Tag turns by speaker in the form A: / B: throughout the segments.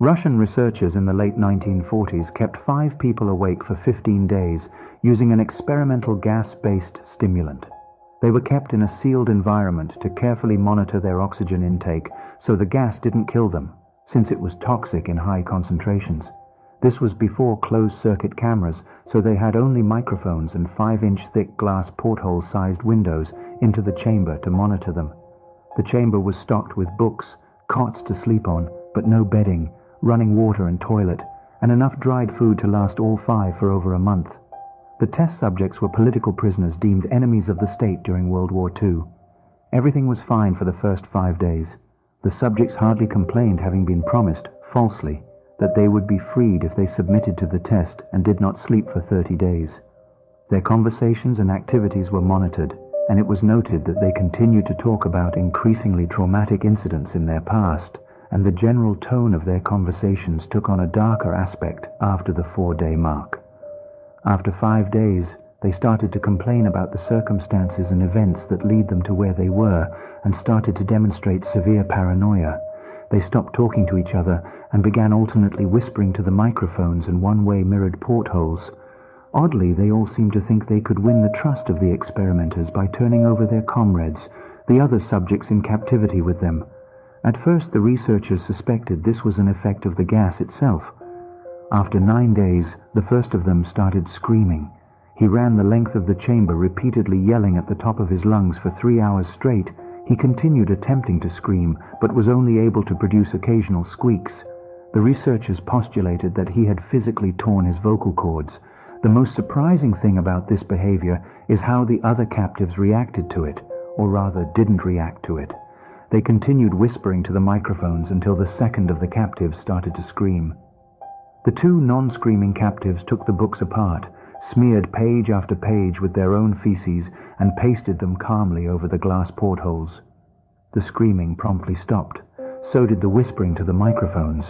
A: Russian researchers in the late 1940s kept 5 people awake for 15 days using an experimental gas-based stimulant. They were kept in a sealed environment to carefully monitor their oxygen intake so the gas didn't kill them, since it was toxic in high concentrations. This was before closed-circuit cameras, so they had only microphones and 5-inch thick glass porthole-sized windows into the chamber to monitor them. The chamber was stocked with books, cots to sleep on, but no bedding, running water and toilet, and enough dried food to last all 5 for over a month. The test subjects were political prisoners deemed enemies of the state during World War II. Everything was fine for the first 5 days. The subjects hardly complained, having been promised, falsely, that they would be freed if they submitted to the test and did not sleep for 30 days. Their conversations and activities were monitored, and it was noted that they continued to talk about increasingly traumatic incidents in their past, and the general tone of their conversations took on a darker aspect after the 4-day mark. After 5 days, they started to complain about the circumstances and events that lead them to where they were, and started to demonstrate severe paranoia. They stopped talking to each other and began alternately whispering to the microphones and one-way mirrored portholes. Oddly, they all seemed to think they could win the trust of the experimenters by turning over their comrades, the other subjects in captivity with them. At first, the researchers suspected this was an effect of the gas itself. After 9 days, the first of them started screaming. He ran the length of the chamber, repeatedly yelling at the top of his lungs for 3 hours straight. He continued attempting to scream, but was only able to produce occasional squeaks. The researchers postulated that he had physically torn his vocal cords. The most surprising thing about this behavior is how the other captives reacted to it, or rather didn't react to it. They continued whispering to the microphones until the second of the captives started to scream. The 2 non-screaming captives took the books apart, smeared page after page with their own feces, and pasted them calmly over the glass portholes. The screaming promptly stopped. So did the whispering to the microphones.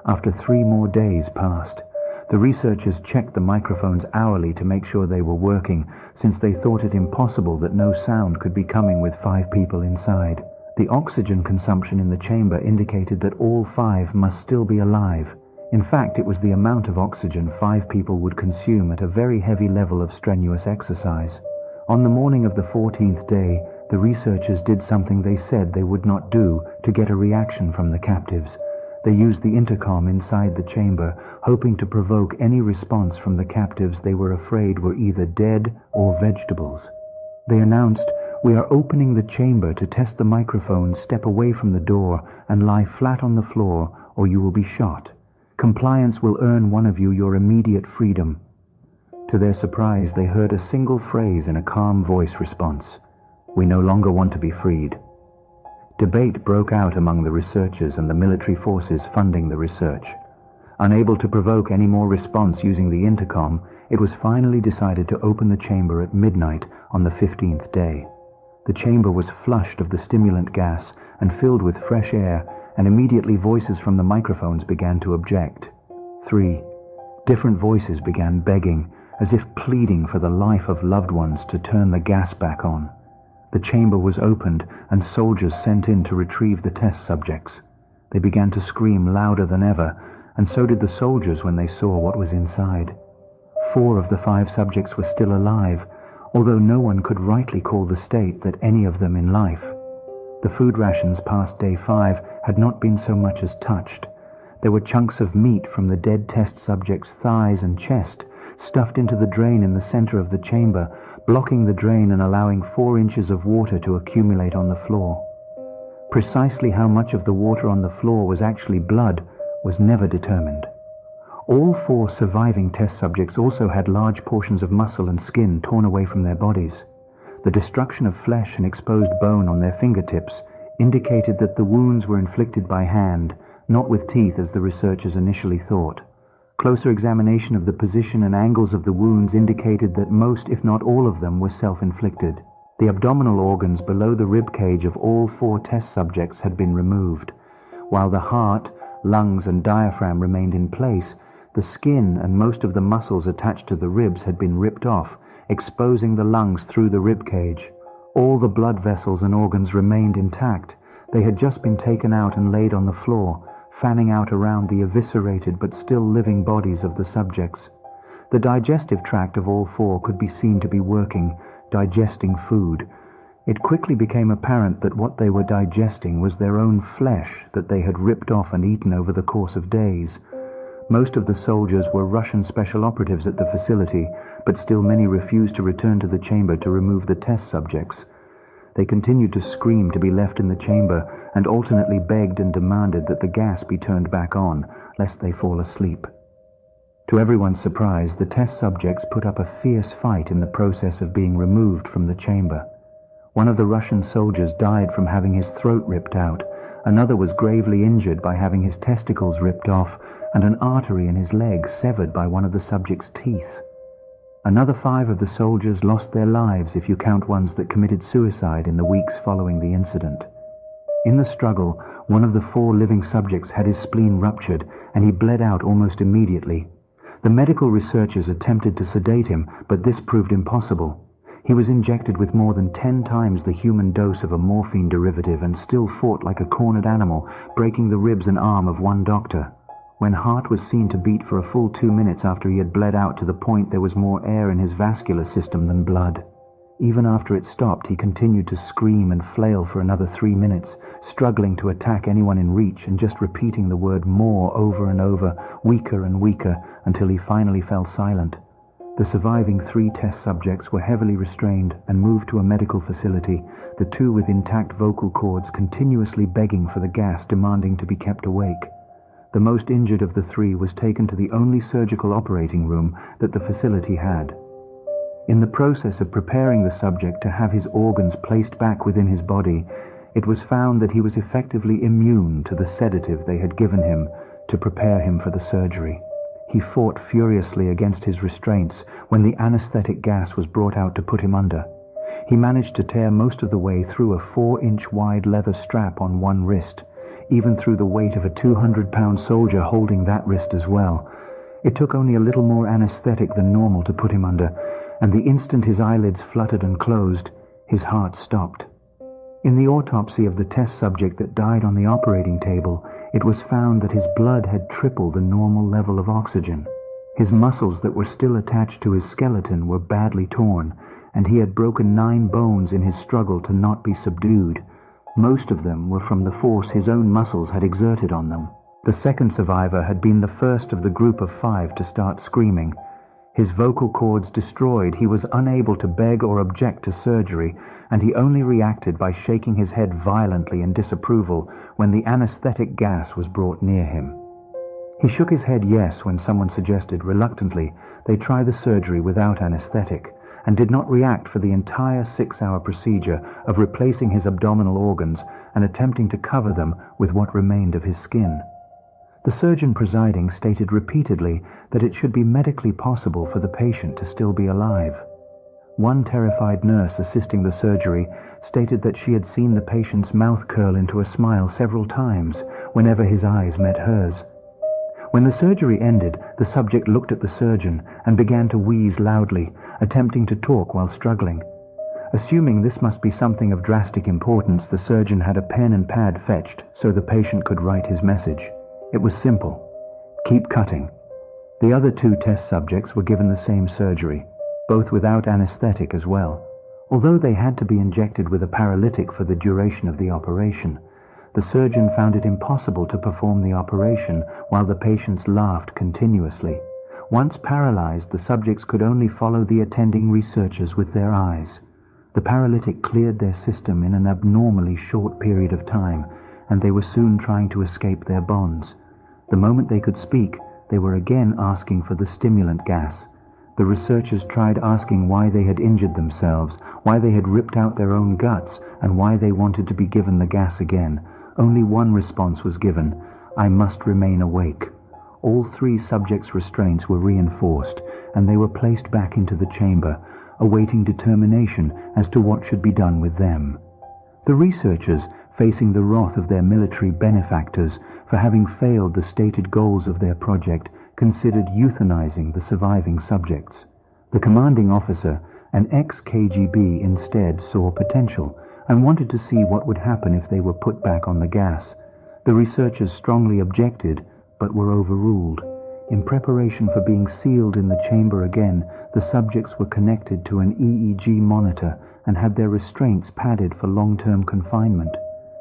A: After 3 more days passed, the researchers checked the microphones hourly to make sure they were working, since they thought it impossible that no sound could be coming with 5 people inside. The oxygen consumption in the chamber indicated that all 5 must still be alive. In fact, it was the amount of oxygen 5 people would consume at a very heavy level of strenuous exercise. On the morning of the 14th day, the researchers did something they said they would not do to get a reaction from the captives. They used the intercom inside the chamber, hoping to provoke any response from the captives they were afraid were either dead or vegetables. They announced, "We are opening the chamber to test the microphones. Step away from the door and lie flat on the floor, or you will be shot. Compliance will earn one of you your immediate freedom." To their surprise, they heard a single phrase in a calm voice response: "We no longer want to be freed." Debate broke out among the researchers and the military forces funding the research. Unable to provoke any more response using the intercom, it was finally decided to open the chamber at midnight on the 15th day. The chamber was flushed of the stimulant gas and filled with fresh air, and immediately voices from the microphones began to object. 3 different voices began begging, as if pleading for the life of loved ones, to turn the gas back on. The chamber was opened and soldiers sent in to retrieve the test subjects. They began to scream louder than ever, and so did the soldiers when they saw what was inside. 4 of the 5 subjects were still alive, although no one could rightly call the state that any of them in life. The food rations past day 5 had not been so much as touched. There were chunks of meat from the dead test subjects' thighs and chest stuffed into the drain in the center of the chamber, blocking the drain and allowing 4 inches of water to accumulate on the floor. Precisely how much of the water on the floor was actually blood was never determined. All 4 surviving test subjects also had large portions of muscle and skin torn away from their bodies. The destruction of flesh and exposed bone on their fingertips indicated that the wounds were inflicted by hand, not with teeth as the researchers initially thought. Closer examination of the position and angles of the wounds indicated that most, if not all of them, were self-inflicted. The abdominal organs below the rib cage of all 4 test subjects had been removed. While the heart, lungs, and diaphragm remained in place, the skin and most of the muscles attached to the ribs had been ripped off, exposing the lungs through the rib cage. All the blood vessels and organs remained intact. They had just been taken out and laid on the floor, fanning out around the eviscerated but still living bodies of the subjects. The digestive tract of all four could be seen to be working, digesting food. It quickly became apparent that what they were digesting was their own flesh that they had ripped off and eaten over the course of days. Most of the soldiers were Russian special operatives at the facility, but still many refused to return to the chamber to remove the test subjects. They continued to scream to be left in the chamber and alternately begged and demanded that the gas be turned back on, lest they fall asleep. To everyone's surprise, the test subjects put up a fierce fight in the process of being removed from the chamber. One of the Russian soldiers died from having his throat ripped out, another was gravely injured by having his testicles ripped off, and an artery in his leg severed by one of the subject's teeth. Another 5 of the soldiers lost their lives if you count ones that committed suicide in the weeks following the incident. In the struggle, one of the 4 living subjects had his spleen ruptured, and he bled out almost immediately. The medical researchers attempted to sedate him, but this proved impossible. He was injected with more than 10 times the human dose of a morphine derivative and still fought like a cornered animal, breaking the ribs and arm of one doctor. When heart was seen to beat for a full 2 minutes after he had bled out to the point there was more air in his vascular system than blood. Even after it stopped, he continued to scream and flail for another 3 minutes, struggling to attack anyone in reach and just repeating the word more over and over, weaker and weaker, until he finally fell silent. The surviving 3 test subjects were heavily restrained and moved to a medical facility, the 2 with intact vocal cords continuously begging for the gas, demanding to be kept awake. The most injured of the 3 was taken to the only surgical operating room that the facility had. In the process of preparing the subject to have his organs placed back within his body, it was found that he was effectively immune to the sedative they had given him to prepare him for the surgery. He fought furiously against his restraints when the anesthetic gas was brought out to put him under. He managed to tear most of the way through a 4-inch wide leather strap on one wrist, even through the weight of a 200-pound soldier holding that wrist as well. It took only a little more anesthetic than normal to put him under, and the instant his eyelids fluttered and closed, his heart stopped. In the autopsy of the test subject that died on the operating table, it was found that his blood had tripled the normal level of oxygen. His muscles that were still attached to his skeleton were badly torn, and he had broken 9 bones in his struggle to not be subdued. Most of them were from the force his own muscles had exerted on them. The second survivor had been the first of the group of 5 to start screaming. His vocal cords destroyed, he was unable to beg or object to surgery, and he only reacted by shaking his head violently in disapproval when the anesthetic gas was brought near him. He shook his head yes when someone suggested, reluctantly, they try the surgery without anesthetic, and did not react for the entire 6-hour procedure of replacing his abdominal organs and attempting to cover them with what remained of his skin. The surgeon presiding stated repeatedly that it should be medically possible for the patient to still be alive. One terrified nurse assisting the surgery stated that she had seen the patient's mouth curl into a smile several times whenever his eyes met hers. When the surgery ended, the subject looked at the surgeon and began to wheeze loudly, attempting to talk while struggling. Assuming this must be something of drastic importance, the surgeon had a pen and pad fetched so the patient could write his message. It was simple: keep cutting. The other 2 test subjects were given the same surgery, both without anesthetic as well. Although they had to be injected with a paralytic for the duration of the operation, the surgeon found it impossible to perform the operation while the patients laughed continuously. Once paralyzed, the subjects could only follow the attending researchers with their eyes. The paralytic cleared their system in an abnormally short period of time, and they were soon trying to escape their bonds. The moment they could speak, they were again asking for the stimulant gas. The researchers tried asking why they had injured themselves, why they had ripped out their own guts, and why they wanted to be given the gas again. Only one response was given: I must remain awake. All 3 subjects' restraints were reinforced, and they were placed back into the chamber, awaiting determination as to what should be done with them. The researchers, facing the wrath of their military benefactors for having failed the stated goals of their project, considered euthanizing the surviving subjects. The commanding officer, an ex-KGB, instead saw potential and wanted to see what would happen if they were put back on the gas. The researchers strongly objected, but were overruled. In preparation for being sealed in the chamber again, the subjects were connected to an EEG monitor and had their restraints padded for long-term confinement.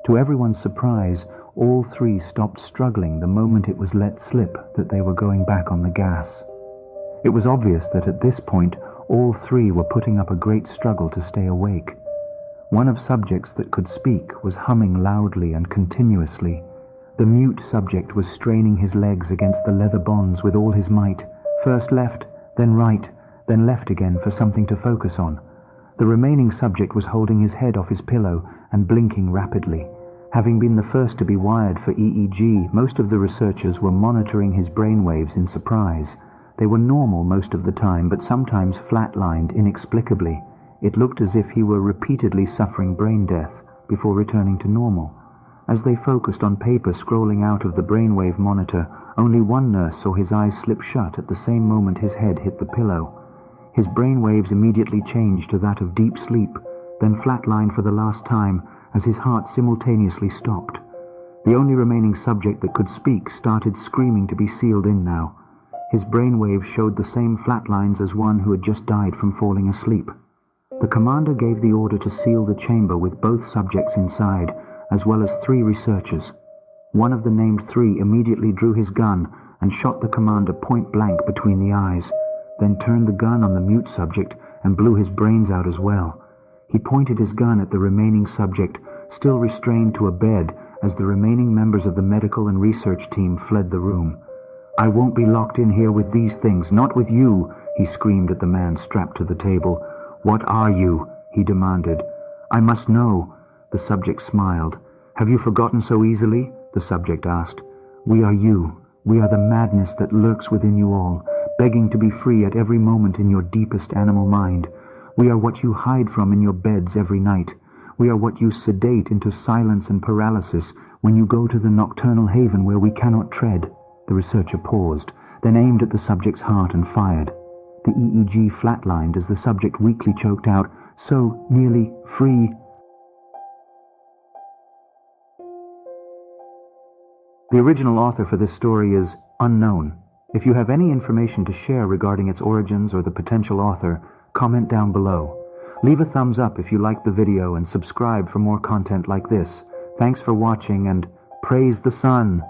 A: To everyone's surprise, all three stopped struggling the moment it was let slip that they were going back on the gas. It was obvious that at this point, all three were putting up a great struggle to stay awake. One of subjects that could speak was humming loudly and continuously. The mute subject was straining his legs against the leather bonds with all his might, first left, then right, then left again for something to focus on. The remaining subject was holding his head off his pillow and blinking rapidly. Having been the first to be wired for EEG, most of the researchers were monitoring his brainwaves in surprise. They were normal most of the time, but sometimes flatlined inexplicably. It looked as if he were repeatedly suffering brain death before returning to normal. As they focused on paper scrolling out of the brainwave monitor, only one nurse saw his eyes slip shut at the same moment his head hit the pillow. His brainwaves immediately changed to that of deep sleep, then flatlined for the last time as his heart simultaneously stopped. The only remaining subject that could speak started screaming to be sealed in now. His brainwaves showed the same flatlines as one who had just died from falling asleep. The commander gave the order to seal the chamber with both subjects inside, as well as 3 researchers. One of the named 3 immediately drew his gun and shot the commander point blank between the eyes, then turned the gun on the mute subject and blew his brains out as well. He pointed his gun at the remaining subject, still restrained to a bed, as the remaining members of the medical and research team fled the room. "I won't be locked in here with these things, not with you," he screamed at the man strapped to the table. "What are you?" he demanded. "I must know." The subject smiled. "Have you forgotten so easily?" the subject asked. "We are you. We are the madness that lurks within you all, begging to be free at every moment in your deepest animal mind. We are what you hide from in your beds every night. We are what you sedate into silence and paralysis when you go to the nocturnal haven where we cannot tread." The researcher paused, then aimed at the subject's heart and fired. The EEG flatlined as the subject weakly choked out, "So nearly free." The original author for this story is unknown. If you have any information to share regarding its origins or the potential author, comment down below. Leave a thumbs up if you liked the video and subscribe for more content like this. Thanks for watching and praise the sun!